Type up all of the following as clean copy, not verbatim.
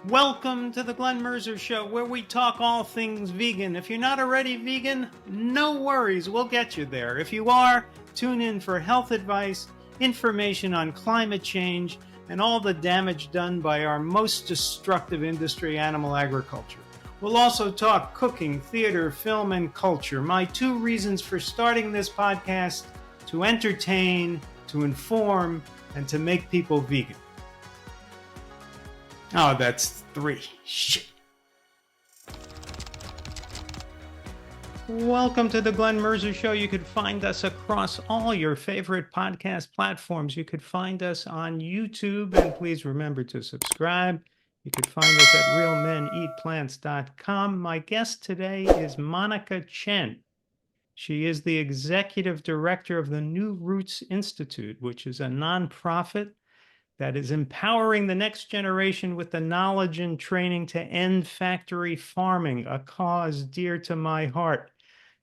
Welcome to the Glenn Mercer Show, where we talk all things vegan. If you're not already vegan, no worries, we'll get you there. If you are, tune in for health advice, information on climate change, and all the damage done by our most destructive industry, animal agriculture. We'll also talk cooking, theater, film, and culture. My two reasons for starting this podcast: to entertain, to inform, and to make people vegan. Oh, that's 3. Shit. Welcome to the Glenn Mercer Show. You could find us across all your favorite podcast platforms. You could find us on YouTube, and please remember to subscribe. You could find us at realmeneatplants.com. My guest today is Monica Chen. She is the executive director of the New Roots Institute, which is a nonprofit that is empowering the next generation with the knowledge and training to end factory farming, a cause dear to my heart.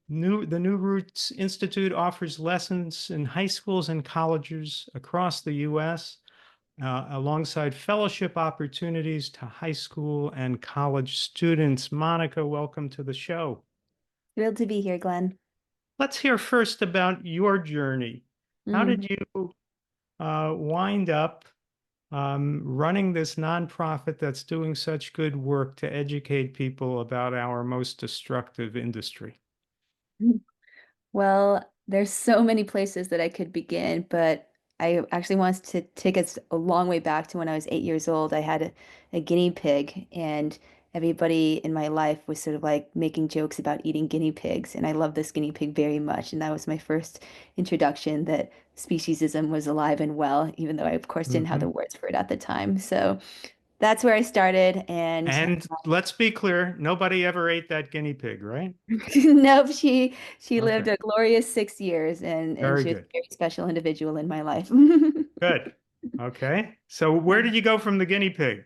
The New Roots Institute offers lessons in high schools and colleges across the U.S., alongside fellowship opportunities to high school and college students. Monica, welcome to the show. Thrilled to be here, Glenn. Let's hear first about your journey. How did you wind up running this nonprofit that's doing such good work to educate people about our most destructive industry? Well, there's so many places that I could begin, but I actually want to take us a long way back to when I was 8 years old. I had a guinea pig, and everybody in my life was sort of like making jokes about eating guinea pigs. And I love this guinea pig very much. And that was my first introduction that speciesism was alive and well, even though I, of course, didn't have Mhm. the words for it at the time. So that's where I started. And And let's be clear, nobody ever ate that guinea pig, right? nope, she lived Okay, a glorious 6 years, and very she was a good. very special individual in my life. Good. Okay. So where did you go from the guinea pig?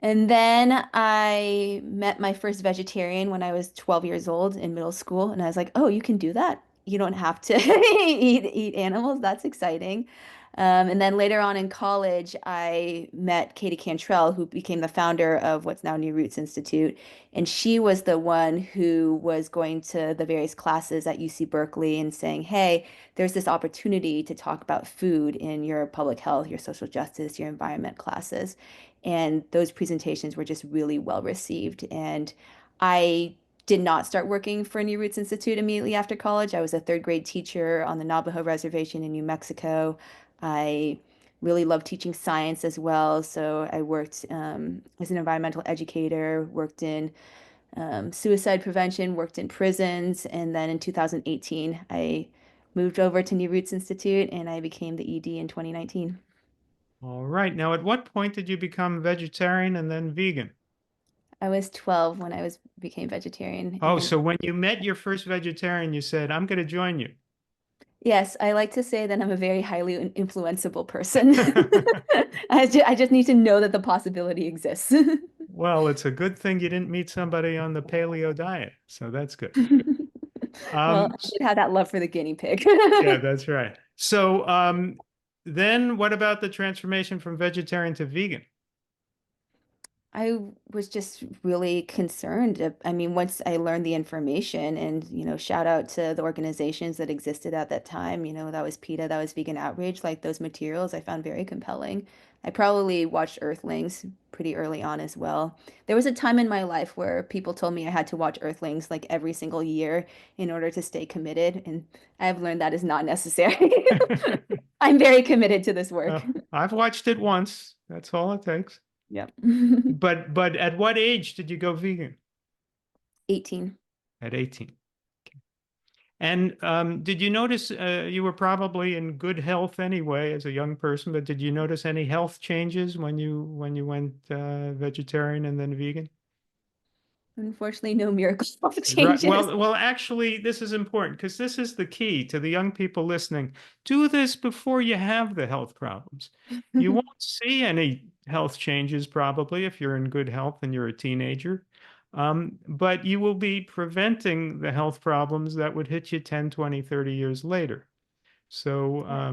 And then I met my first vegetarian when I was 12 years old in middle school, and I was like, "Oh, you can do that. You don't have to eat animals. That's exciting." And then later on in college, I met Katie Cantrell, who became the founder of what's now New Roots Institute, and she was the one who was going to the various classes at UC Berkeley and saying, "Hey, there's this opportunity to talk about food in your public health, your social justice, your environment classes." And those presentations were just really well received. And I did not start working for New Roots Institute immediately after college. I was a third grade teacher on the Navajo Reservation in New Mexico. I really loved teaching science as well. So I worked as an environmental educator, worked in suicide prevention, worked in prisons. And then in 2018, I moved over to New Roots Institute and I became the ED in 2019. All right. Now, at what point did you become vegetarian and then vegan? I was 12 when I was became vegetarian. Oh, And so when you met your first vegetarian, you said, I'm going to join you. yes, I like to say that I'm a very highly influenceable person. I just need to know that the possibility exists. Well, it's a good thing you didn't meet somebody on the paleo diet, so that's good. Well, I S- did have that love for the guinea pig. yeah, that's right. So, then what about the transformation from vegetarian to vegan? I was just really concerned. I mean, once I learned the information and, shout out to the organizations that existed at that time, that was PETA, that was Vegan Outrage, like those materials I found very compelling. I probably watched Earthlings pretty early on as well. There was a time in my life where people told me I had to watch Earthlings like every single year in order to stay committed, and I've learned that is not necessary. I'm very committed to this work. I've watched it once. That's all it takes. Yep. But at what age did you go vegan? 18. At 18. And did you notice you were probably in good health anyway as a young person, but did you notice any health changes when you went vegetarian and then vegan? Unfortunately, no miracle Right. changes. Well, actually, this is important because this is the key to the young people listening. Do this before you have the health problems. You won't see any health changes probably if you're in good health and you're a teenager. But you will be preventing the health problems that would hit you 10, 20, 30 years later. So, Yeah.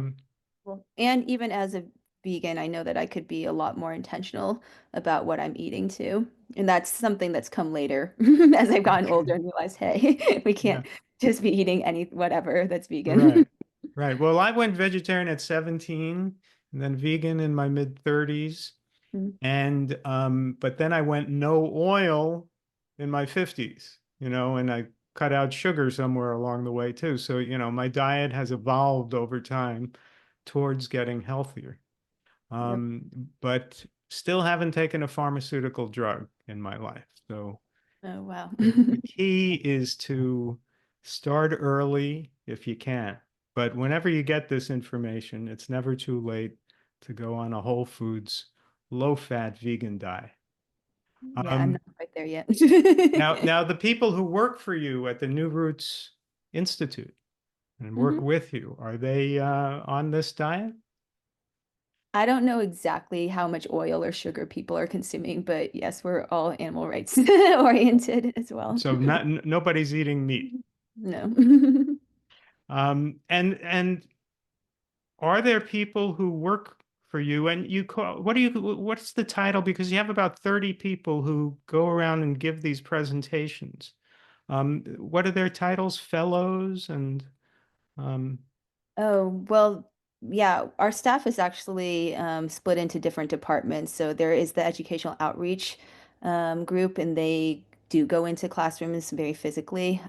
Well, and even as a vegan, I know that I could be a lot more intentional about what I'm eating too. And that's something that's come later as I've gotten older Okay. and realized, hey, we Yeah. can't just be eating any whatever that's vegan. Right. Right. Well, I went vegetarian at 17 and then vegan in my mid 30s. And but then I went no oil in my 50s, and I cut out sugar somewhere along the way too. So, my diet has evolved over time towards getting healthier. Yep. But still haven't taken a pharmaceutical drug in my life. So Oh, wow. the key is to start early if you can. But whenever you get this information, it's never too late to go on a whole foods, low-fat vegan diet. Yeah, I'm Um, not quite there yet. now the people who work for you at the New Roots Institute and work Mhm. with you, are they on this diet? I don't know exactly how much oil or sugar people are consuming, but yes, we're all animal rights oriented as well. So nobody's eating meat. No. And are there people who work for you and you call, what's the title? Because you have about 30 people who go around and give these presentations. What are their titles? Fellows and um, Oh, well, yeah, our staff is actually split into different departments. So there is the educational outreach group, and they do go into classrooms very physically.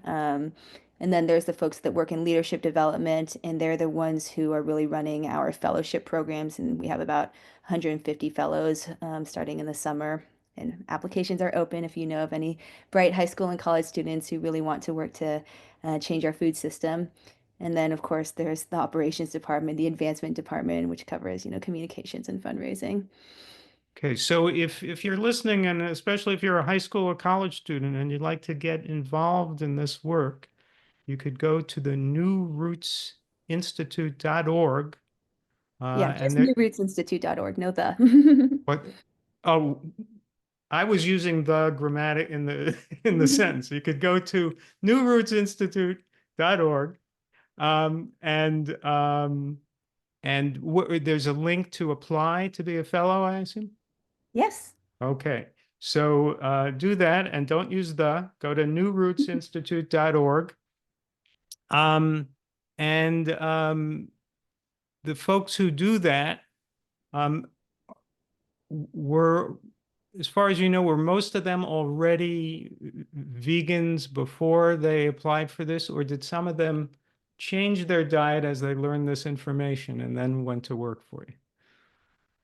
And then there's the folks that work in leadership development, and they're the ones who are really running our fellowship programs. And we have about 150 fellows starting in the summer. And applications are open if you know of any bright high school and college students who really want to work to change our food system. And then, of course, there's the operations department, the advancement department, which covers, communications and fundraising. okay, so if you're listening, and especially if you're a high school or college student and you'd like to get involved in this work, you could go to the newrootsinstitute.org. Yeah, And just there, newrootsinstitute.org. No the. what, oh, I was using the grammatic in the in the sentence. You could go to newrootsinstitute.org, and there's a link to apply to be a fellow, I assume. Yes. Okay, so do that and don't use the. Go to newrootsinstitute.org, um, and the folks who do that um, were, as far as you know, were most of them already vegans before they applied for this, or did some of them change their diet as they learned this information and then went to work for you?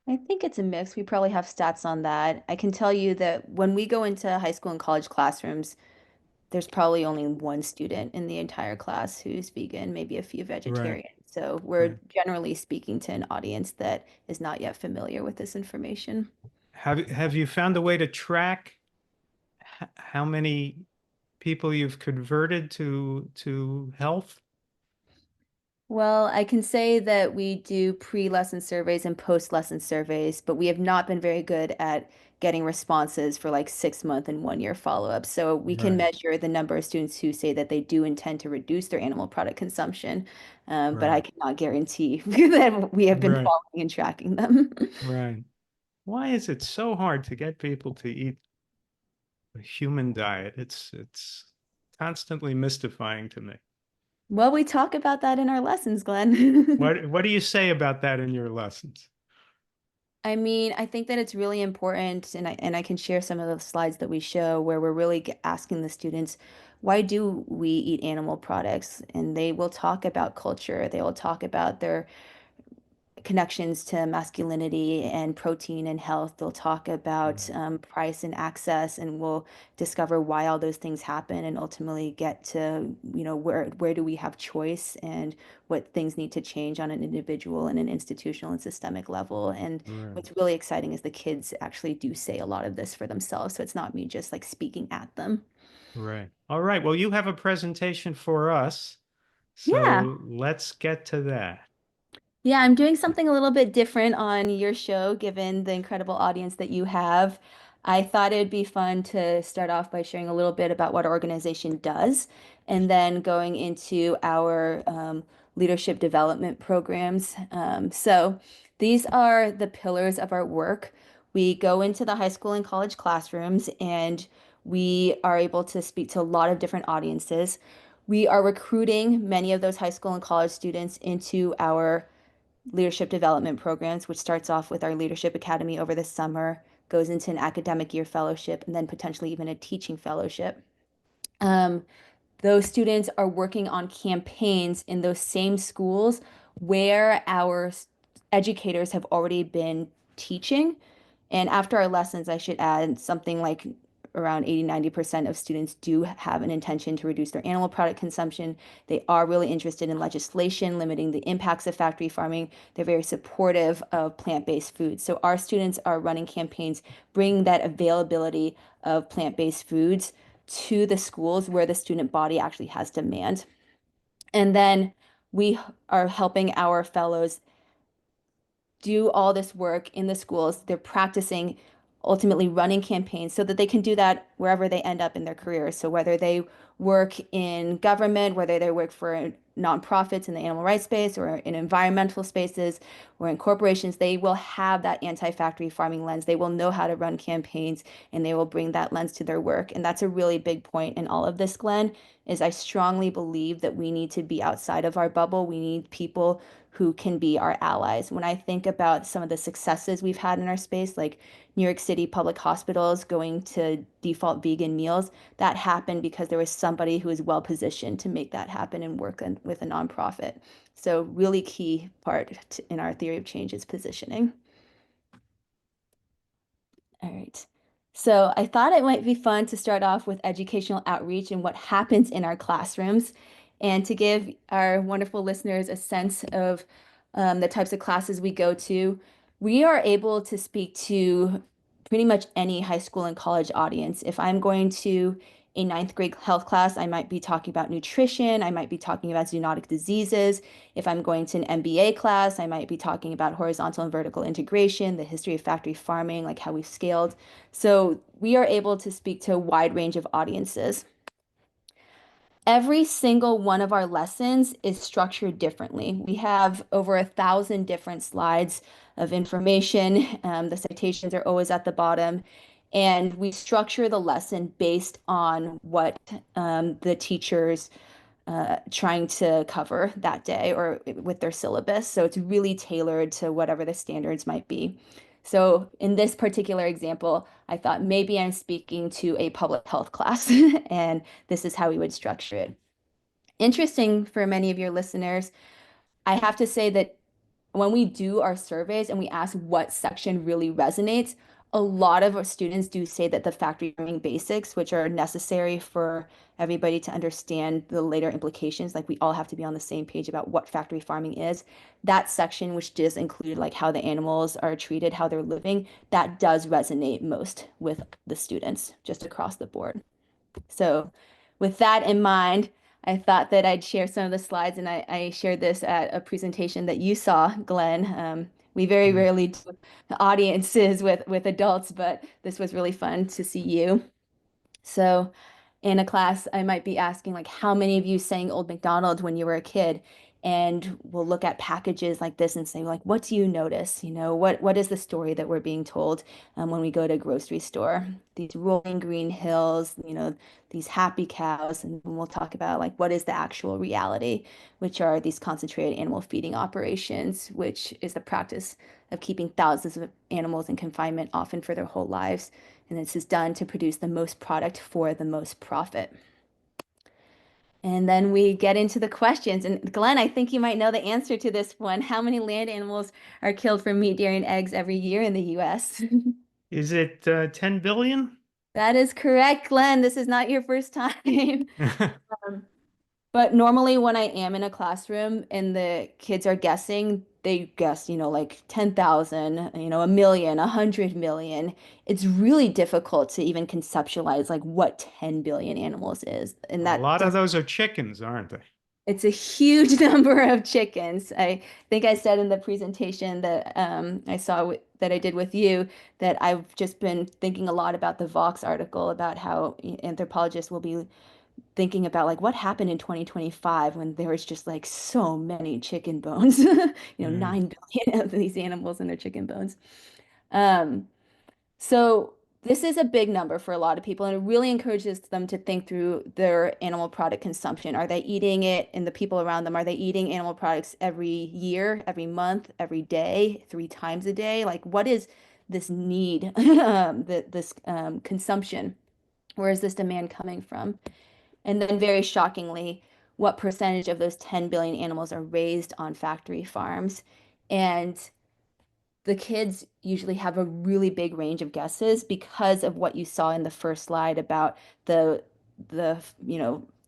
I think it's a mix. We probably have stats on that. I can tell you that when we go into high school and college classrooms, there's probably only one student in the entire class who's vegan, maybe a few Right, vegetarians. So we're right. generally speaking to an audience that is not yet familiar with this information. Have you found a way to track how many people you've converted to health? Well, I can say that we do pre-lesson surveys and post-lesson surveys, but we have not been very good at getting responses for like 6 month and 1 year follow-ups. So we can Right, measure the number of students who say that they do intend to reduce their animal product consumption, but I right, cannot guarantee that we have been right, following and tracking them. right. Why is it so hard to get people to eat a human diet? It's constantly mystifying to me. Well, we talk about that in our lessons, Glenn. What do you say about that in your lessons? I mean, I think that it's really important, and I can share some of the slides that we show where we're really asking the students, why do we eat animal products? And they will talk about culture. They will talk about their connections to masculinity and protein and health. They'll talk about Right, price and access, and we'll discover why all those things happen, and ultimately get to, where do we have choice and what things need to change on an individual and an institutional and systemic level. And right, what's really exciting is the kids actually do say a lot of this for themselves. So it's not me just like speaking at them. right. All right. Well, you have a presentation for us, Yeah. so let's get to that. Yeah, I'm doing something a little bit different on your show, given the incredible audience that you have. I thought it'd be fun to start off by sharing a little bit about what our organization does, and then going into our leadership development programs. So These are the pillars of our work. We go into the high school and college classrooms and we are able to speak to a lot of different audiences. We are recruiting many of those high school and college students into our leadership development programs, which starts off with our Leadership Academy over the summer, goes into an academic year fellowship, and then potentially even a teaching fellowship. Um, those students are working on campaigns in those same schools where our educators have already been teaching. And after our lessons, I should add something like around 80–90% of students do have an intention to reduce their animal product consumption. They are really interested in legislation limiting the impacts of factory farming. They're very supportive of plant-based foods. So our students are running campaigns, bringing that availability of plant-based foods to the schools where the student body actually has demand. And then we are helping our fellows do all this work in the schools. They're practicing ultimately running campaigns so that they can do that wherever they end up in their careers. So whether they work in government, whether they work for nonprofits in the animal rights space or in environmental spaces or in corporations, they will have that anti-factory farming lens. They will know how to run campaigns and they will bring that lens to their work. And that's a really big point in all of this, Glenn, is I strongly believe that we need to be outside of our bubble. We need people who can be our allies. When I think about some of the successes we've had in our space, like New York City public hospitals going to default vegan meals, that happened because there was somebody who was well positioned to make that happen and work with a nonprofit. So really key part in our theory of change is positioning. All right. So I thought it might be fun to start off with educational outreach and what happens in our classrooms, and to give our wonderful listeners a sense of the types of classes we go to. We are able to speak to pretty much any high school and college audience. If I'm going to a ninth grade health class, I might be talking about nutrition. I might be talking about zoonotic diseases. If I'm going to an MBA class, I might be talking about horizontal and vertical integration, the history of factory farming, like how we've scaled. So we are able to speak to a wide range of audiences. Every single one of our lessons is structured differently. We have over 1,000 different slides of information. The citations are always at the bottom. And we structure the lesson based on what the teachers trying to cover that day or with their syllabus. So it's really tailored to whatever the standards might be. So in this particular example, I thought maybe I'm speaking to a public health class, and this is how we would structure it. Interesting for many of your listeners, I have to say that when we do our surveys and we ask what section really resonates, a lot of our students do say that the factory farming basics, which are necessary for everybody to understand the later implications, like we all have to be on the same page about what factory farming is. That section, which does include like how the animals are treated, how they're living, that does resonate most with the students just across the board. So with that in mind, I thought that I'd share some of the slides, and I shared this at a presentation that you saw, Glenn. We very Mm. rarely do audiences with adults, but this was really fun to see you. So in a class, I might be asking like, how many of you sang Old MacDonald when you were a kid? And we'll look at packages like this and say, like, what do you notice? You know, what is the story that we're being told when we go to a grocery store? These rolling green hills, you know, these happy cows, and we'll talk about like what is the actual reality, which are these concentrated animal feeding operations, which is the practice of keeping thousands of animals in confinement, often for their whole lives. And this is done to produce the most product for the most profit. And then we get into the questions. And Glenn, I think you might know the answer to this one. How many land animals are killed for meat, dairy, and eggs every year in the US? Is it 10 billion? That is correct, Glenn. This is not your first time. Um, But normally when I am in a classroom and the kids are guessing, they guess, you know, like 10,000, you know, a million, 100 million. It's really difficult to even conceptualize like what 10 billion animals is. And A that lot of does, those are chickens, aren't they? it's a huge number of chickens. I think I said in the presentation that I saw that I did with you that I've just been thinking a lot about the Vox article about how anthropologists will be thinking about like what happened in 2025 when there was just like so many chicken bones, 9 billion of these animals and their chicken bones. Um, so this is a big number for a lot of people, and it really encourages them to think through their animal product consumption. Are they eating it, and the people around them, are they eating animal products every year, every month, every day, 3 times a day? Like, what is this need, this consumption? Where is this demand coming from? And then, very shockingly, what percentage of those 10 billion animals are raised on factory farms? And the kids usually have a really big range of guesses because of what you saw in the first slide about the the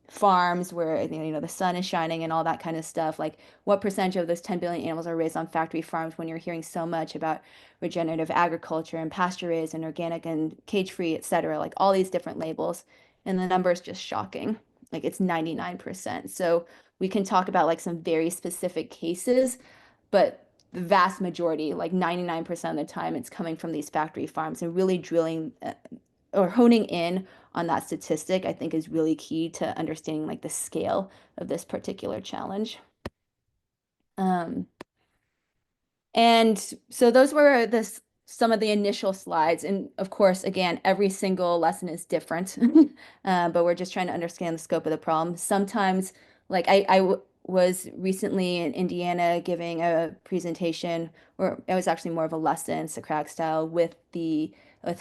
farms where the sun is shining and all that kind of stuff. Like what percentage of those 10 billion animals are raised on factory farms when you're hearing so much about regenerative agriculture and pasture raised and organic and cage free, et cetera, like all these different labels. And the number is just shocking. Like it's 99%. So we can talk about like some very specific cases, but the vast majority, like 99% of the time, it's coming from these factory farms, and really drilling or honing in on that statistic, I think is really key to understanding like the scale of this particular challenge. Um, and so those were some of the initial slides. And of course, again, every single lesson is different, but we're just trying to understand the scope of the problem. Sometimes, like was recently in Indiana giving a presentation, or it was actually more of a lesson, Socratic style, with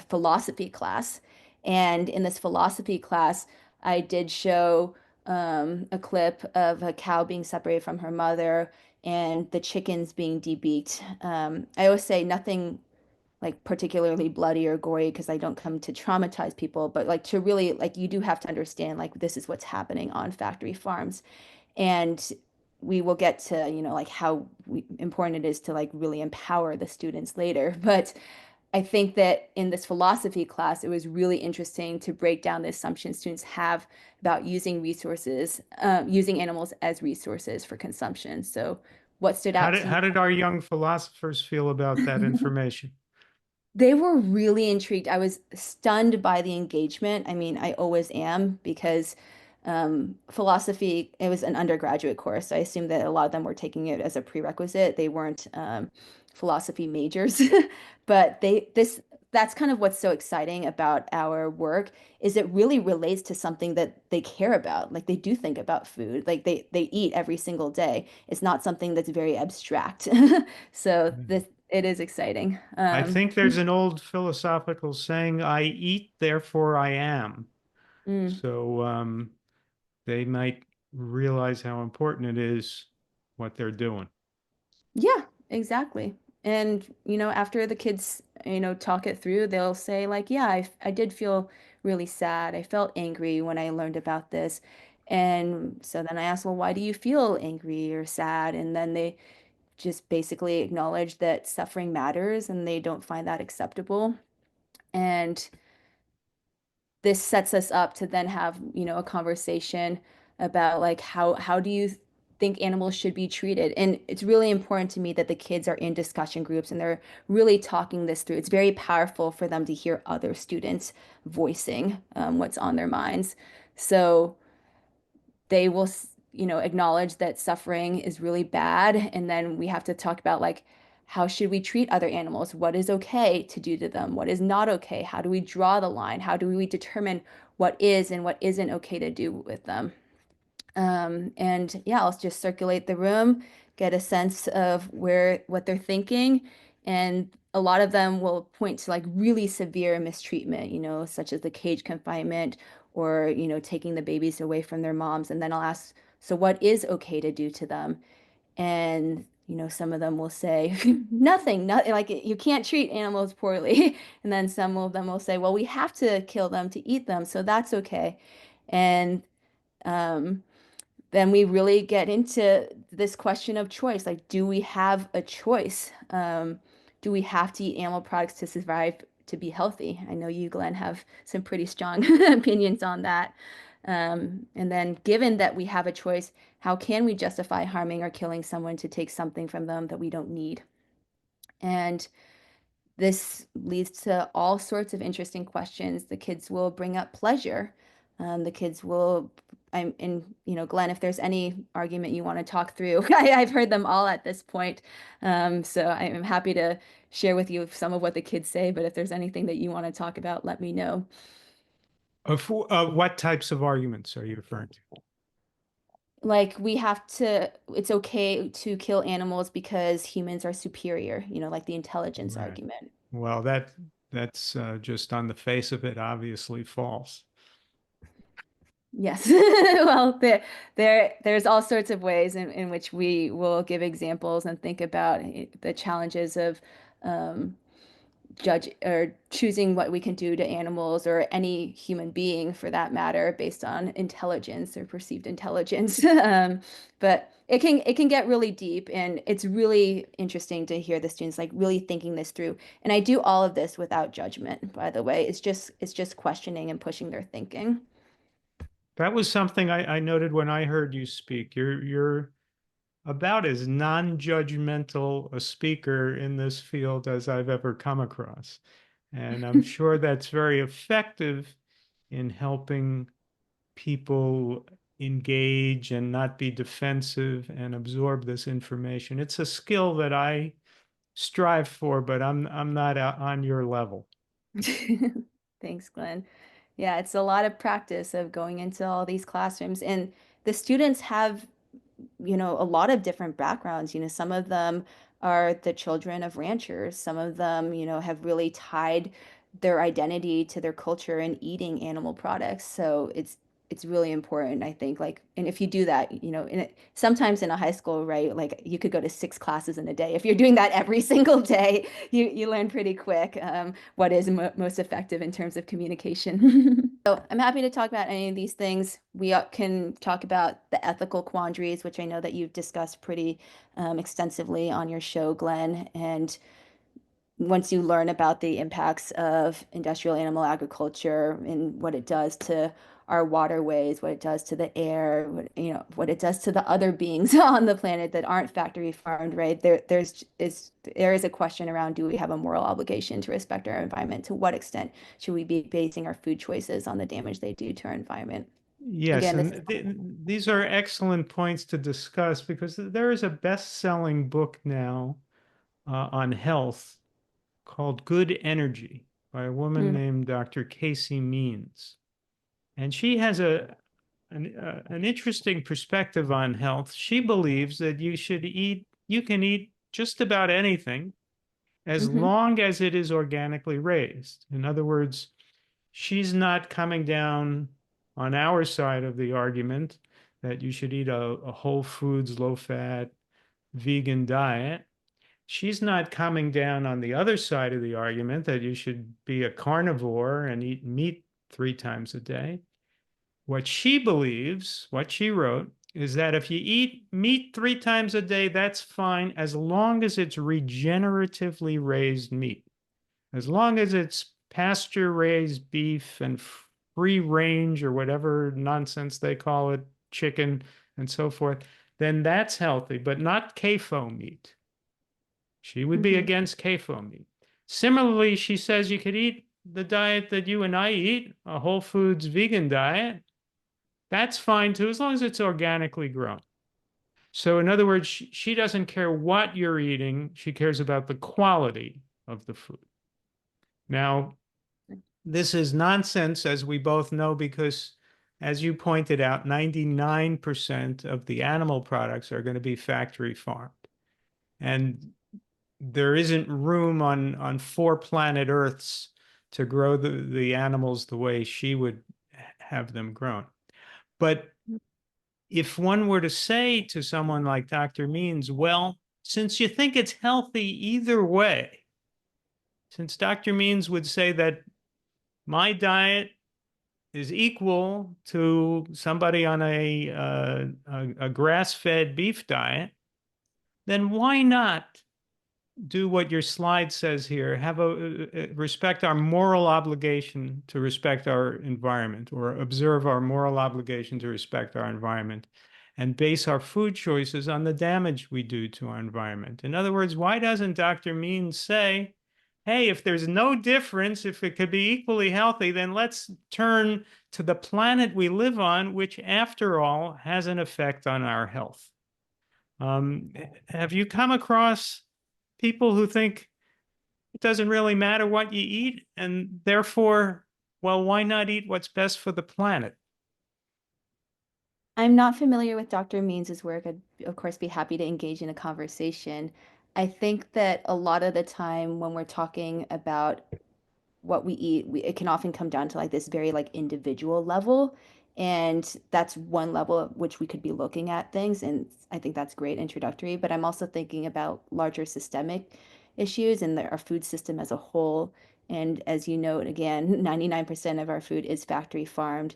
philosophy class. And in this philosophy class, I did show a clip of a cow being separated from her mother and the chickens being debeaked. I always say nothing like particularly bloody or gory because I don't come to traumatize people, but like to really like you do have to understand like this is what's happening on factory farms. And we will get to, like important it is to like really empower the students later. But I think that in this philosophy class, it was really interesting to break down the assumptions students have about using resources, using animals as resources for consumption. So, what stood How out did to me? how did our young philosophers feel about that information? They were really intrigued. I was stunned by the engagement. I mean, I always am because philosophy, it was an undergraduate course. So I assume that a lot of them were taking it as a prerequisite. They weren't philosophy majors, but that's kind of what's so exciting about our work is it really relates to something that they care about. Like they do think about food. Like they eat every single day. It's not something that's very abstract. So this it is exciting. I think there's an old philosophical saying, I eat, therefore I am. Mm. So they might realize how important it is what they're doing. Yeah, exactly. And, after the kids, talk it through, they'll say like, yeah, I did feel really sad. I felt angry when I learned about this. And so then I asked, well, why do you feel angry or sad? And then they just basically acknowledge that suffering matters and they don't find that acceptable. And this sets us up to then have, a conversation about like how do you think animals should be treated? And it's really important to me that the kids are in discussion groups and they're really talking this through. It's very powerful for them to hear other students voicing what's on their minds. So they will, acknowledge that suffering is really bad. And then we have to talk about like, how should we treat other animals? What is okay to do to them? What is not okay? How do we draw the line? How do we determine what is and what isn't okay to do with them? And yeah, I'll just circulate the room, get a sense of what they're thinking. And a lot of them will point to like really severe mistreatment, such as the cage confinement or, taking the babies away from their moms. And then I'll ask, so what is okay to do to them? And, some of them will say, nothing, like you can't treat animals poorly. And then some of them will say, well, we have to kill them to eat them, so that's okay. And, um, then we really get into this question of choice. Like, do we have a choice? Do we have to eat animal products to survive, to be healthy? I know you, Glenn, have some pretty strong opinions on that. And then, given that we have a choice, how can we justify harming or killing someone to take something from them that we don't need? And this leads to all sorts of interesting questions. The kids will bring up pleasure. The kids will, and Glenn, if there's any argument you want to talk through, I've heard them all at this point. So I'm happy to share with you some of what the kids say, but if there's anything that you want to talk about, let me know. What types of arguments are you referring to? Like it's okay to kill animals because humans are superior, like the intelligence Right. argument. Well, that's just on the face of it, obviously false. Yes. Well, there's all sorts of ways in which we will give examples and think about the challenges of um, judge or choosing what we can do to animals or any human being for that matter based on intelligence or perceived intelligence. But it can get really deep, and it's really interesting to hear the students like really thinking this through. And I do all of this without judgment, by the way. It's just questioning and pushing their thinking. That was something I noted when I heard you speak. You're about as non-judgmental a speaker in this field as I've ever come across. And I'm sure that's very effective in helping people engage and not be defensive and absorb this information. It's a skill that I strive for, but I'm not on your level. Thanks, Glenn. Yeah, it's a lot of practice of going into all these classrooms, and the students have a lot of different backgrounds. Some of them are the children of ranchers. Some of them, have really tied their identity to their culture and eating animal products. So it's really important, I think. Like, and if you do that, sometimes in a high school, right, like you could go to 6 classes in a day. If you're doing that every single day, you learn pretty quick what is mo most effective in terms of communication. So I'm happy to talk about any of these things. We can talk about the ethical quandaries, which I know that you've discussed pretty extensively on your show, Glenn. And once you learn about the impacts of industrial animal agriculture and what it does to our waterways, what it does to the air, what it does to the other beings on the planet that aren't factory farmed, right? There is a question around, do we have a moral obligation to respect our environment? To what extent should we be basing our food choices on the damage they do to our environment? Yes, Again, this and is these are excellent points to discuss because there is a best-selling book now on health called Good Energy by a woman mm, named Dr. Casey Means. And she has an interesting perspective on health. She believes that you can eat just about anything as hmm long as it is organically raised. In other words, she's not coming down on our side of the argument that you should eat a whole foods, low fat, vegan diet. She's not coming down on the other side of the argument that you should be a carnivore and eat meat 3 times a day. What she believes, what she wrote, is that if you eat meat 3 times a day, that's fine as long as it's regeneratively raised meat. As long as it's pasture raised beef and free range or whatever nonsense they call it, chicken and so forth, then that's healthy, but not CAFO meat. She would be hmm against CAFO meat. Similarly, she says you could eat the diet that you and I eat, a whole foods vegan diet. That's fine too, as long as it's organically grown. So, in other words, she doesn't care what you're eating, she cares about the quality of the food. Now, this is nonsense, as we both know, because as you pointed out, 99% of the animal products are going to be factory farmed. And there isn't room on 4 planet Earths to grow the animals the way she would have them grown. But if one were to say to someone like Dr. Means, well, since you think it's healthy either way, since Dr. Means would say that my diet is equal to somebody on a grass-fed beef diet, then why not do what your slide says here, have a respect our moral obligation to respect our environment, or observe our moral obligation to respect our environment, and base our food choices on the damage we do to our environment. In other words, why doesn't Dr. Means say, hey, if there's no difference, if it could be equally healthy, then let's turn to the planet we live on, which, after all, has an effect on our health. Have you come across people who think it doesn't really matter what you eat, and therefore, well, why not eat what's best for the planet? I'm not familiar with Dr. Means's work. I'd, of course, be happy to engage in a conversation. I think that a lot of the time when we're talking about what we eat, it can often come down to like this very like individual level. And that's one level at which we could be looking at things. And I think that's great introductory. But I'm also thinking about larger systemic issues and our food system as a whole. And as you note, again, 99% of our food is factory farmed.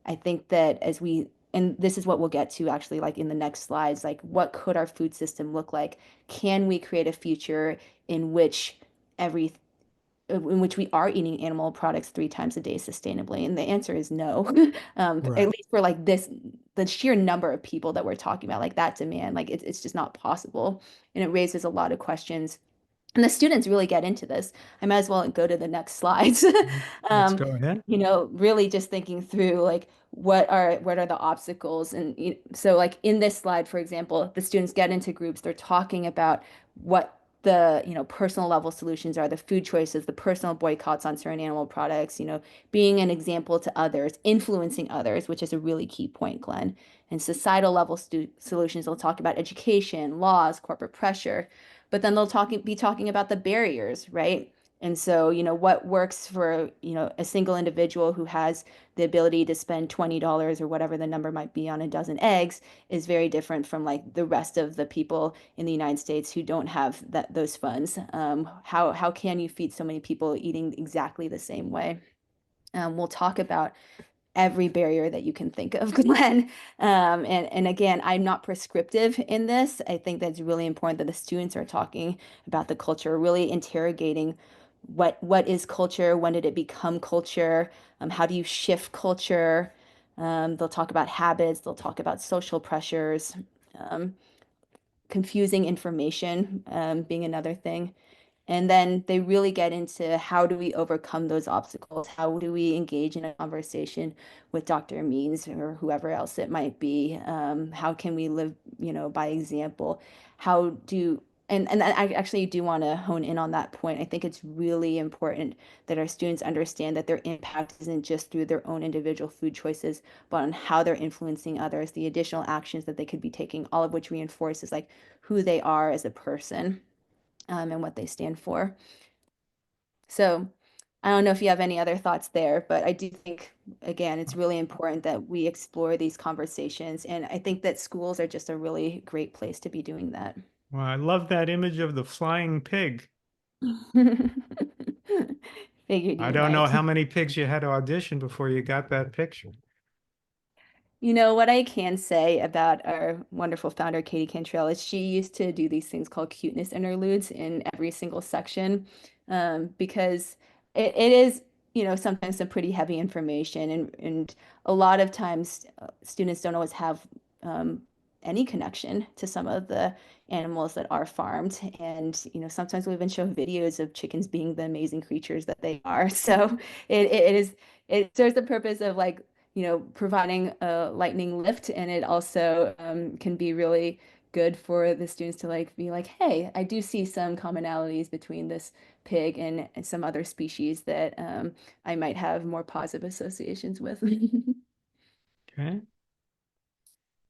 I think that as we, and this is what we'll get to actually like in the next slides, like what could our food system look like? Can we create a future in which every in which we are eating animal products 3 times a day sustainably? And the answer is no. At Right. least for like this, the sheer number of people that we're talking about, like that demand, like it's just not possible. And it raises a lot of questions. And the students really get into this. I might as well go to the next slides. Let's go ahead. Really just thinking through like what are the obstacles, and so like in this slide, for example, the students get into groups, they're talking about what the personal level solutions are, the food choices, the personal boycotts on certain animal products, being an example to others, influencing others, which is a really key point, Glenn. And societal level solutions, they'll talk about education, laws, corporate pressure, but then be talking about the barriers, right? And so, what works for, a single individual who has the ability to spend $20 or whatever the number might be on a dozen eggs is very different from like the rest of the people in the United States who don't have those funds. How can you feed so many people eating exactly the same way? We'll talk about every barrier that you can think of, Glenn. And again, I'm not prescriptive in this. I think that's really important that the students are talking about the culture, really interrogating what is culture, when did it become culture, how do you shift culture? They'll talk about habits, they'll talk about social pressures, um, confusing information being another thing. And then they really get into how do we overcome those obstacles? How do we engage in a conversation with Dr. Means or whoever else it might be? How can we live, by example? How do and I actually do want to hone in on that point. I think it's really important that our students understand that their impact isn't just through their own individual food choices, but on how they're influencing others, the additional actions that they could be taking, all of which reinforces like who they are as a person, and what they stand for. So I don't know if you have any other thoughts there, but I do think, again, it's really important that we explore these conversations. And I think that schools are just a really great place to be doing that. Well, I love that image of the flying pig. Figured I you don't know might. how many pigs you had to audition before you got that picture. You know, what I can say about our wonderful founder, Katie Cantrell, is she used to do these things called cuteness interludes in every single section, because it is, sometimes some pretty heavy information. And a lot of times students don't always have um, any connection to some of the animals that are farmed. And, sometimes we even show videos of chickens being the amazing creatures that they are. So it serves the purpose of like, providing a lightning lift, and it also can be really good for the students to like be like, hey, I do see some commonalities between this pig and some other species that I might have more positive associations with. Okay.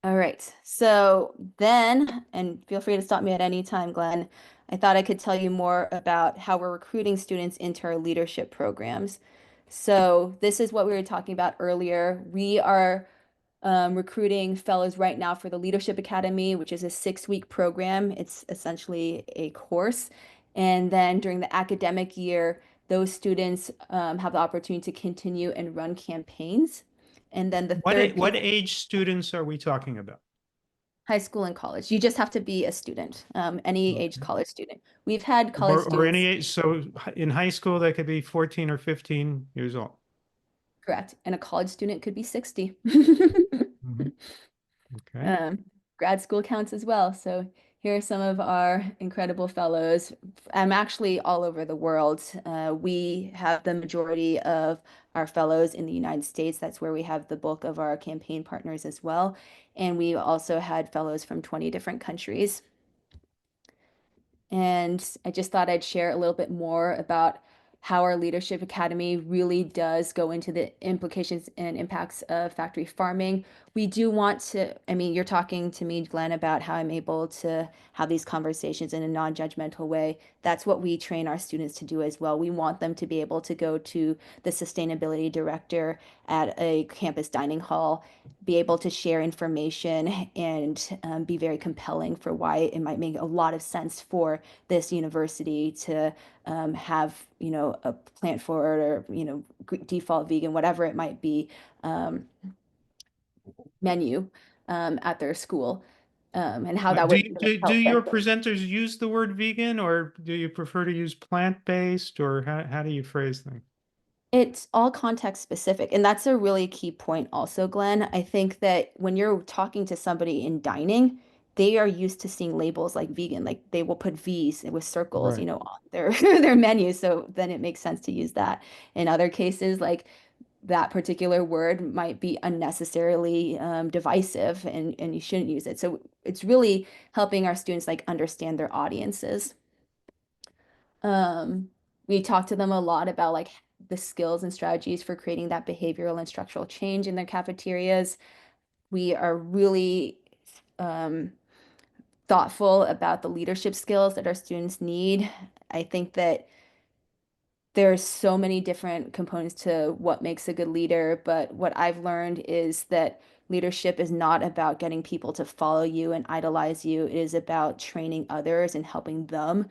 All right. So then, and feel free to stop me at any time, Glenn, I thought I could tell you more about how we're recruiting students into our leadership programs. So this is what we were talking about earlier. We are recruiting fellows right now for the Leadership Academy, which is a 6-week program. It's essentially a course. And then during the academic year, those students have the opportunity to continue and run campaigns. And then the third What piece, age students are we talking about? high school and college. You just have to be a student, any age Okay. college student. We've had college Or any students, age. So in high school, they could be 14 or 15 years old. correct, and a college student could be 60. Mhm. Okay. Um, grad school counts as well. So Here are some of our incredible fellows. I'm actually all over the world. We have the majority of our fellows in the United States. That's where we have the bulk of our campaign partners as well. And we also had fellows from 20 different countries. And I just thought I'd share a little bit more about how our Leadership Academy really does go into the implications and impacts of factory farming. We do want to, I mean, you're talking to me, Glenn, about how I'm able to have these conversations in a non-judgmental way. That's what we train our students to do as well. We want them to be able to go to the sustainability director at a campus dining hall, be able to share information and be very compelling for why it might make a lot of sense for this university to have, a plant forward or, default vegan, whatever it might be, um, menu at their school, and how that Do would you, really do help your them. presenters use the word vegan, or do you prefer to use plant-based, or how do you phrase things? It's all context specific. And that's a really key point also, Glenn. I think that when you're talking to somebody in dining, they are used to seeing labels like vegan, like they will put V's with circles, Right. on their their menu. So then it makes sense to use that. In other cases, like that particular word might be unnecessarily divisive and you shouldn't use it. So it's really helping our students like understand their audiences. Um, we talked to them a lot about like the skills and strategies for creating that behavioral and structural change in their cafeterias. We are really um, thoughtful about the leadership skills that our students need. I think that there's so many different components to what makes a good leader, but what I've learned is that leadership is not about getting people to follow you and idolize you. It is about training others and helping them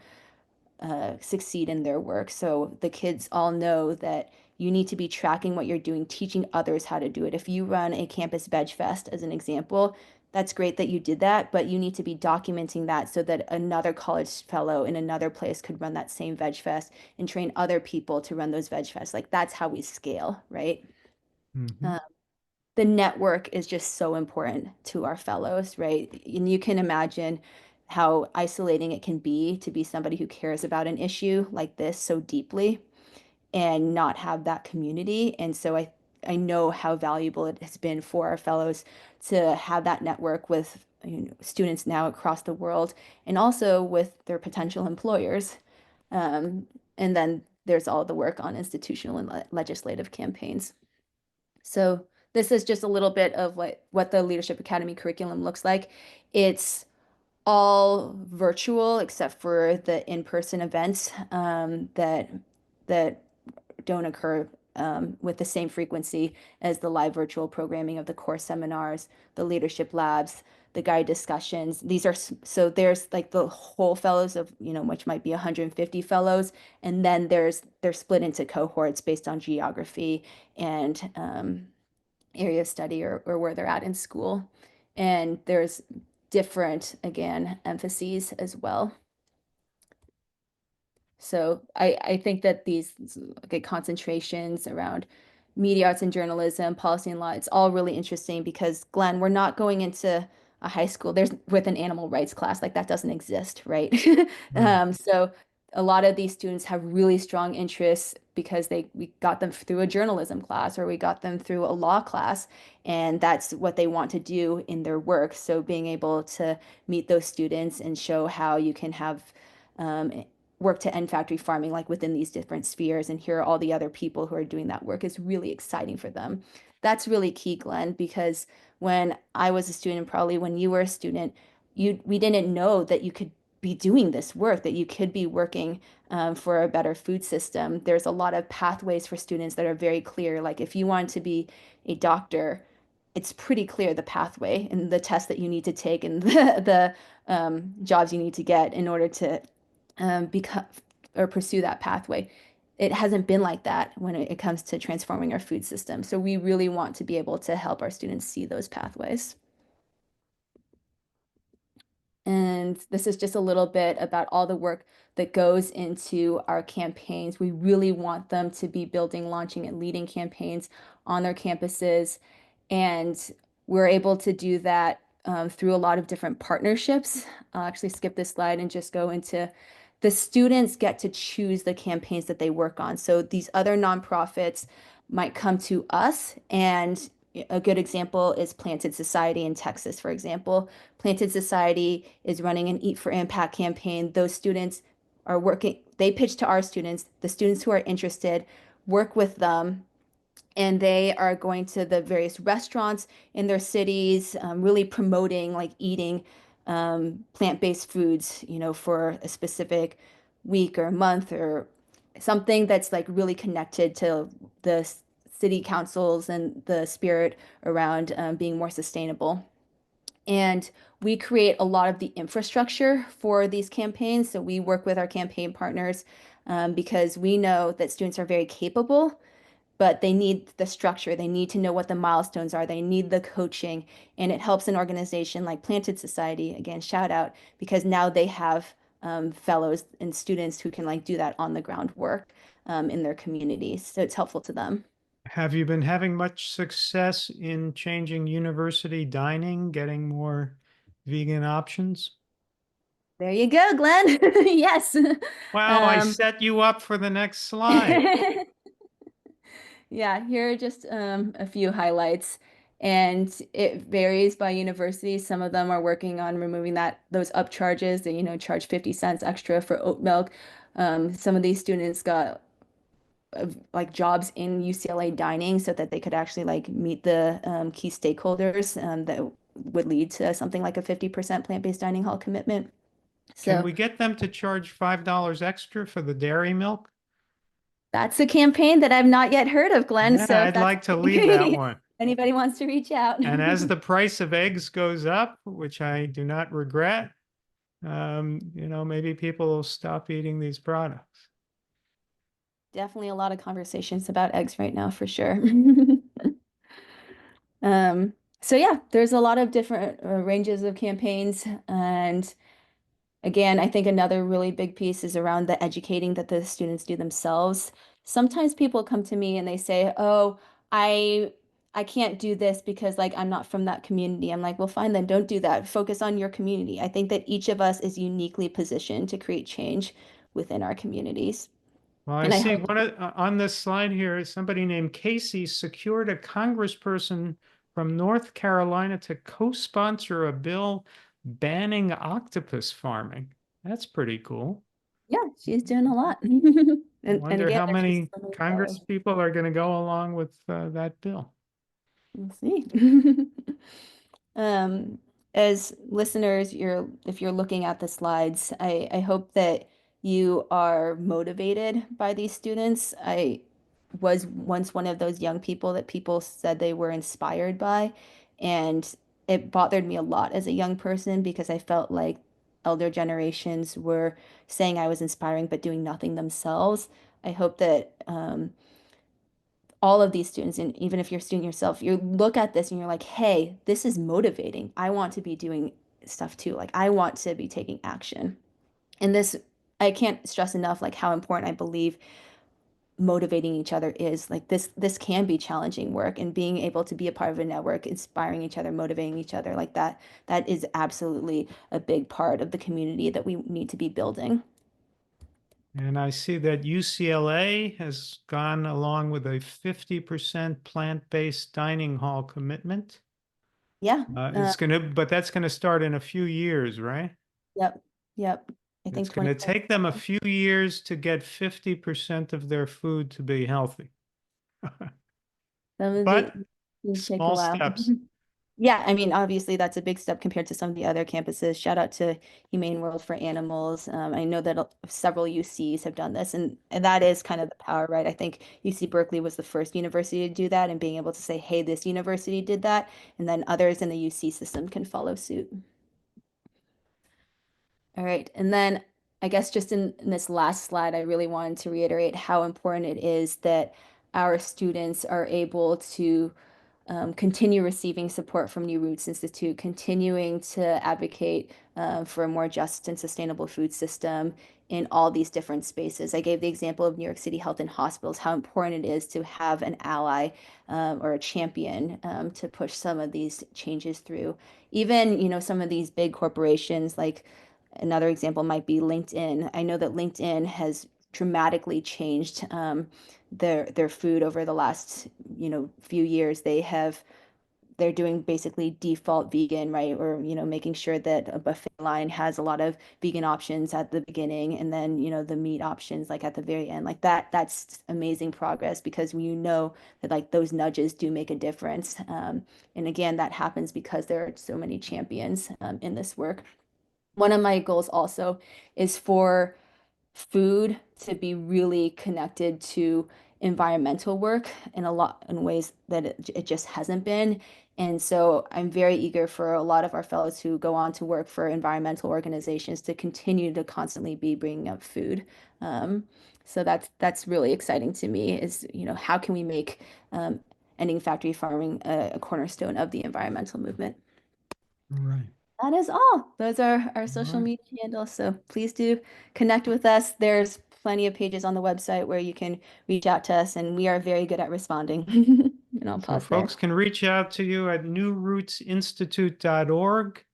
succeed in their work. So the kids all know that you need to be tracking what you're doing, teaching others how to do it. If you run a campus veg fest as an example, that's great that you did that, but you need to be documenting that so that another college fellow in another place could run that same veg fest and train other people to run those veg fests. Like that's how we scale, right? Hmm. Uh, the network is just so important to our fellows, right? And you can imagine how isolating it can be to be somebody who cares about an issue like this so deeply and not have that community. And so I know how valuable it has been for our fellows to have that network with students now across the world and also with their potential employers. Um, and then there's all the work on institutional and legislative campaigns. So this is just a little bit of what the Leadership Academy curriculum looks like. It's all virtual except for the in-person events that don't occur with the same frequency as the live virtual programming of the core seminars, the leadership labs, the guide discussions. These are so there's like the whole fellows of, which might be 150 fellows, and then they're split into cohorts based on geography and area of study or where they're at in school. And there's different, again, emphases as well. So I think that these okay, concentrations around media arts and journalism, policy and law, it's all really interesting because Glenn, we're not going into a high school there's with an animal rights class like that doesn't exist, right? Right. So a lot of these students have really strong interests because we got them through a journalism class or we got them through a law class, and that's what they want to do in their work. So being able to meet those students and show how you can have um, work to end factory farming like within these different spheres and hear all the other people who are doing that work is really exciting for them. That's really key, Glenn, because when I was a student, probably when you were a student, we didn't know that you could be doing this work, that you could be working for a better food system. There's a lot of pathways for students that are very clear. Like if you want to be a doctor, it's pretty clear the pathway and the tests that you need to take and the jobs you need to get in order to become or pursue that pathway. It hasn't been like that when it comes to transforming our food system. So we really want to be able to help our students see those pathways. And this is just a little bit about all the work that goes into our campaigns. We really want them to be building, launching, and leading campaigns on their campuses. And we're able to do that through a lot of different partnerships. I'll actually skip this slide and just go into the students get to choose the campaigns that they work on. So these other nonprofits might come to us, and a good example is Planted Society in Texas, for example. Planted Society is running an Eat for Impact campaign. Those students are working, they pitch to our students, the students who are interested work with them, and they are going to the various restaurants in their cities, really promoting like eating plant-based foods, for a specific week or month or something that's like really connected to the city councils and the spirit around being more sustainable. And we create a lot of the infrastructure for these campaigns. So we work with our campaign partners because we know that students are very capable, but they need the structure. They need to know what the milestones are. They need the coaching. And it helps an organization like Planted Society, again, shout out, because now they have fellows and students who can like do that on the ground work in their communities. So it's helpful to them. Have you been having much success in changing university dining, getting more vegan options? There you go, Glenn. Yes. Wow, I Um, set you up for the next slide. Yeah, here are just a few highlights, and it varies by university. Some of them are working on removing those upcharges that charge 50 cents extra for oat milk. Some of these students got like jobs in UCLA dining so that they could actually like meet the key stakeholders that would lead to something like a 50% plant-based dining hall commitment. Can So we get them to charge $5 extra for the dairy milk? that's a campaign that I've not yet heard of, Glenn. Yeah, So if I'd that's like to lead that one. anybody wants to reach out. And as the price of eggs goes up, which I do not regret, maybe people will stop eating these products. Definitely a lot of conversations about eggs right now, for sure. Um, so yeah, there's a lot of different ranges of campaigns. And again, I think another really big piece is around the educating that the students do themselves. Sometimes people come to me and they say, "Oh, I I can't do this because like I'm not from that community." I'm like, "Well, fine then, don't do that. Focus on your community." I think that each of us is uniquely positioned to create change within our communities. Well, I And I see hope, on this slide here, somebody named Casey secured a congressperson from North Carolina to co-sponsor a bill banning octopus farming. That's pretty cool. yeah, she's doing a lot. I And wonder again, how there's just many so many Congress fellows. people are going to go along with that bill. We'll see. Um, as listeners, if you're looking at the slides, I hope that you are motivated by these students. I was once one of those young people that people said they were inspired by, and it bothered me a lot as a young person because I felt like elder generations were saying I was inspiring but doing nothing themselves. I hope that all of these students, and even if you're a student yourself, you look at this and you're like, hey, this is motivating. I want to be doing stuff too. Like, I want to be taking action. And this, I can't stress enough, like, how important I believe motivating each other is. Like, this can be challenging work, and being able to be a part of a network, inspiring each other, motivating each other, like that is absolutely a big part of the community that we need to be building. And I see that UCLA has gone along with a 50% plant-based dining hall commitment. Yeah. But that's gonna start in a few years, right? Yep. Yep. I It's think gonna take them a 2027. few years to get 50% of their food to be healthy. Some of But these take a small while. steps. Yeah, I mean, obviously that's a big step compared to some of the other campuses. Shout out to Humane World for Animals. I know that several UCs have done this, and that is kind of the power, right? I think UC Berkeley was the first university to do that, and being able to say, hey, this university did that, and then others in the UC system can follow suit. All right. And then I guess just in this last slide, I really wanted to reiterate how important it is that our students are able to continue receiving support from New Roots Institute, continuing to advocate for a more just and sustainable food system, in all these different spaces. I gave the example of New York City Health and Hospitals, how important it is to have an ally or a champion to push some of these changes through. Even, some of these big corporations, like another example might be LinkedIn. I know that LinkedIn has dramatically changed their food over the last, few years. They're doing basically default vegan, right? Or, making sure that a buffet line has a lot of vegan options at the beginning and then, the meat options like at the very end. Like that's amazing progress because that like those nudges do make a difference. And again, that happens because there are so many champions in this work. One of my goals also is for food to be really connected to environmental work in ways that it just hasn't been. And so I'm very eager for a lot of our fellows who go on to work for environmental organizations to continue to constantly be bringing up food. Um, so that's really exciting to me is, how can we make ending factory farming a cornerstone of the environmental movement? Right. That is all. Those are our All social right. media handles. So please do connect with us. There's plenty of pages on the website where you can reach out to us, and we are very good at responding. And I'll So pause there. folks can reach out to you at newrootsinstitute.org.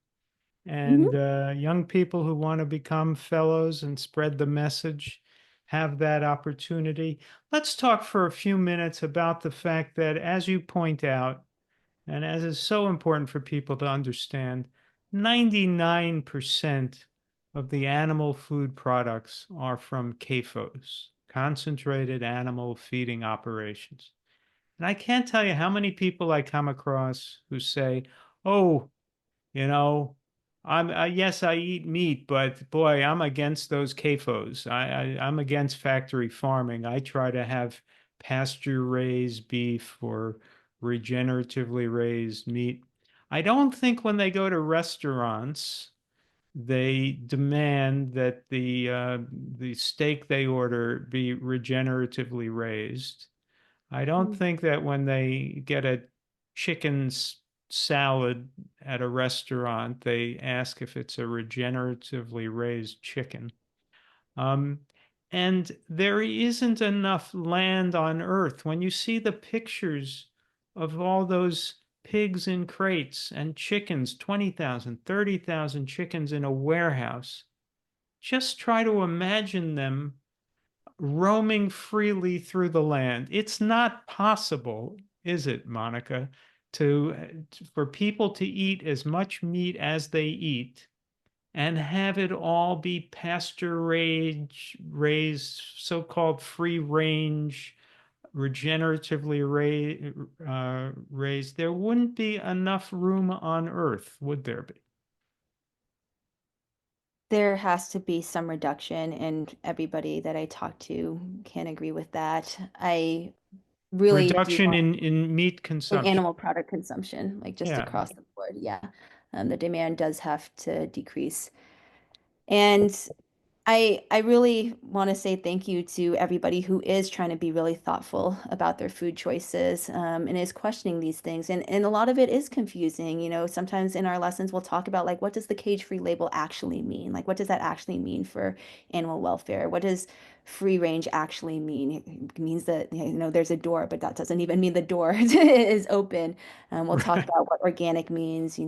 Mhm. And young people who want to become fellows and spread the message have that opportunity. Let's talk for a few minutes about the fact that, as you point out, and as is so important for people to understand, 99% of the animal food products are from CAFOs, concentrated animal feeding operations. And I can't tell you how many people I come across who say, oh, you know, yes, I eat meat, but boy, I'm against those CAFOs. I'm against factory farming. I try to have pasture raised beef or regeneratively raised meat. I don't think when they go to restaurants, they demand that the steak they order be regeneratively raised. I don't think that when they get a chicken salad at a restaurant, they ask if it's a regeneratively raised chicken. Um, and there isn't enough land on Earth. When you see the pictures of all those pigs in crates and chickens, 20,000, 30,000 chickens in a warehouse, just try to imagine them roaming freely through the land. It's not possible, is it, Monica, for people to eat as much meat as they eat and have it all be pasture raised, so-called free range, regeneratively raised. There wouldn't be enough room on Earth, would there be? There has to be some reduction, and everybody that I talk to can agree with that. I really do Reduction want in meat in consumption. animal product consumption, like just Yeah. across the board. Yeah. The demand does have to decrease. And I really want to say thank you to everybody who is trying to be really thoughtful about their food choices and is questioning these things. And a lot of it is confusing. Sometimes in our lessons we'll talk about like what does the cage-free label actually mean? Like what does that actually mean for animal welfare? What does free range actually mean? It means that there's a door, but that doesn't even mean the door is open. We'll talk about what organic means,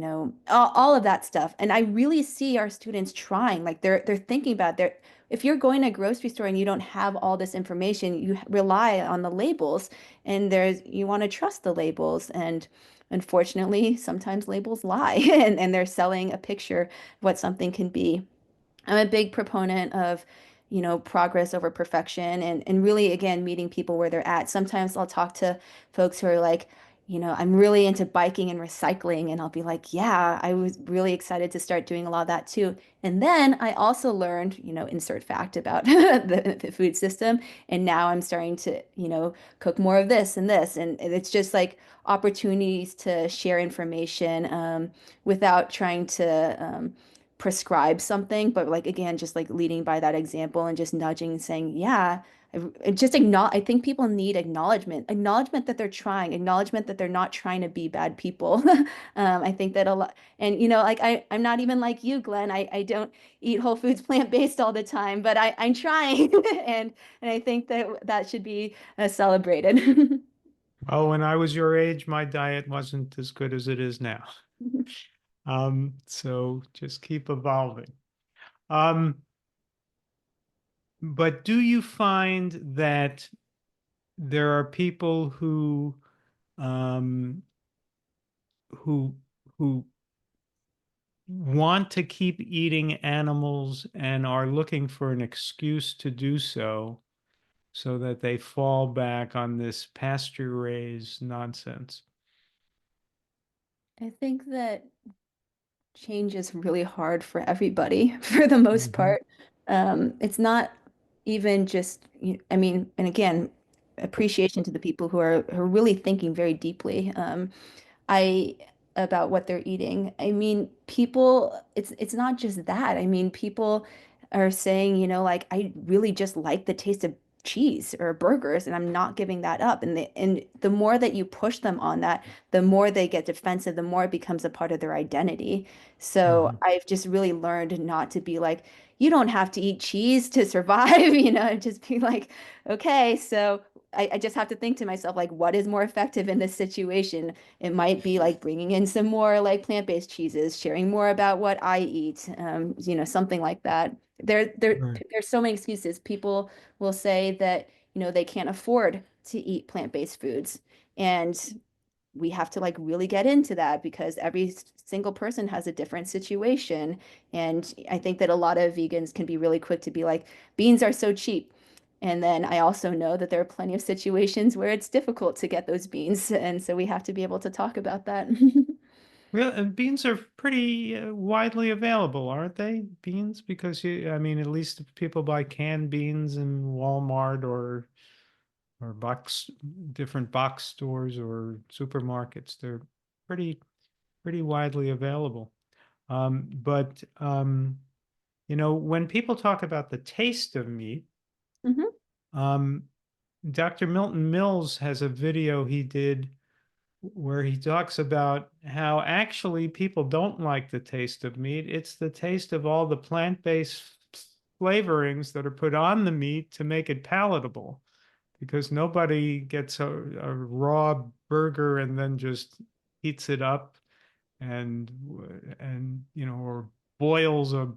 all of that stuff. And I really see our students trying, like they're thinking about their if you're going to a grocery store and you don't have all this information, you rely on the labels and you want to trust the labels. And unfortunately, sometimes labels lie and they're selling a picture of what something can be. I'm a big proponent of, progress over perfection and really, again, meeting people where they're at. Sometimes I'll talk to folks who are like, I'm really into biking and recycling. And I'll be like, yeah, I was really excited to start doing a lot of that too. And then I also learned, insert fact about the food system. And now I'm starting to, cook more of this and this. And it's just like opportunities to share information without trying to, prescribe something, but like again, just like leading by that example and just nudging and saying, yeah, just I think people need acknowledgement that they're trying, acknowledgement that they're not trying to be bad people. I think that a lot, and like I'm not even like you, Glenn. I don't eat whole foods plant-based all the time, but I'm trying, and I think that that should be celebrated. Well, when I was your age, my diet wasn't as good as it is now. So just keep evolving. Um, but do you find that there are people um, who who want to keep eating animals and are looking for an excuse to do so, so that they fall back on this pasture raised nonsense? I think that change is really hard for everybody for the most Hmm. part. It's not even just, I mean, and again, appreciation to the people who are really thinking very deeply. I about what they're eating. I mean, people, it's not just that. I mean, people are saying, like I really just like the taste of cheese or burgers and I'm not giving that up. And the more that you push them on that, the more they get defensive, the more it becomes a part of their identity. So Hmm. I've just really learned not to be like, you don't have to eat cheese to survive, just be like, okay, so I just have to think to myself, like, what is more effective in this situation? It might be like bringing in some more like plant-based cheeses, sharing more about what I eat, something like that. Right. There's so many excuses. People will say that, they can't afford to eat plant-based foods. And we have to like really get into that because every single person has a different situation. And I think that a lot of vegans can be really quick to be like, beans are so cheap. And then I also know that there are plenty of situations where it's difficult to get those beans. And so we have to be able to talk about that. Well, and beans are pretty widely available, aren't they? Beans, because I mean, at least if people buy canned beans in Walmart or different box stores or supermarkets. They're pretty pretty widely available. But when people talk about the taste of meat, Mhm. um, Dr. Milton Mills has a video he did where he talks about how actually people don't like the taste of meat. It's the taste of all the plant-based flavorings that are put on the meat to make it palatable, because nobody gets a raw burger and then just heats it up and or boils a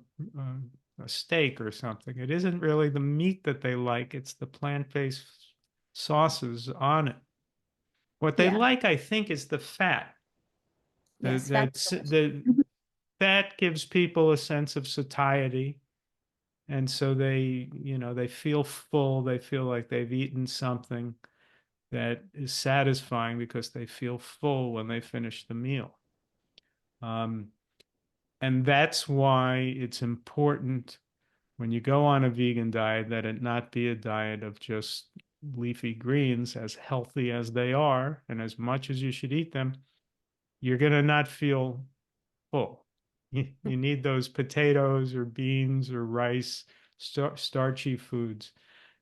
steak or something. It isn't really the meat that they like, it's the plant-based sauces on it. What they Yeah. like, I think, is the fat. The Yes, that that's the fat gives people a sense of satiety, and so they feel full. They feel like they've eaten something that is satisfying because they feel full when they finish the meal. Um, and that's why it's important when you go on a vegan diet that it not be a diet of just leafy greens, as healthy as they are, and as much as you should eat them, you're going to not feel full. You need those potatoes or beans or rice, starchy foods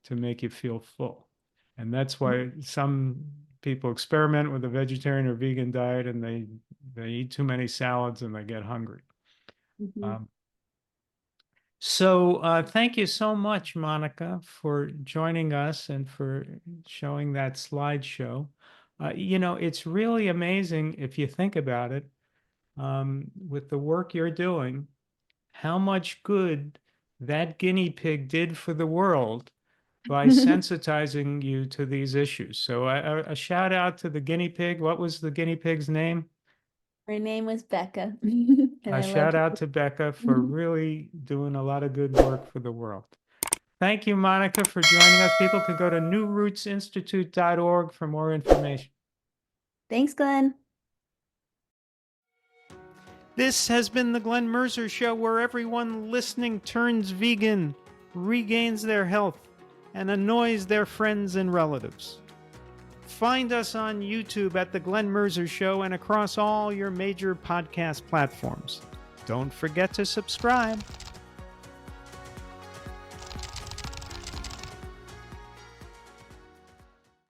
to make you feel full. And that's why some people experiment with a vegetarian or vegan diet and they eat too many salads and they get hungry. Mhm. Um, so thank you so much, Monica, for joining us and for showing that slideshow. It's really amazing if you think about it, with the work you're doing, how much good that guinea pig did for the world by sensitizing you to these issues. So a shout out to the guinea pig. What was the guinea pig's name? Her name was Becca, and A I shout loved out to Becca for her. really doing a lot of good work for the world. Thank you, Monica, for joining us. People can go to newrootsinstitute.org for more information. Thanks, Glenn. This has been the Glenn Mercer Show, where everyone listening turns vegan, regains their health, and annoys their friends and relatives. Find us on YouTube at The Glenn Mercer Show and across all your major podcast platforms. Don't forget to subscribe.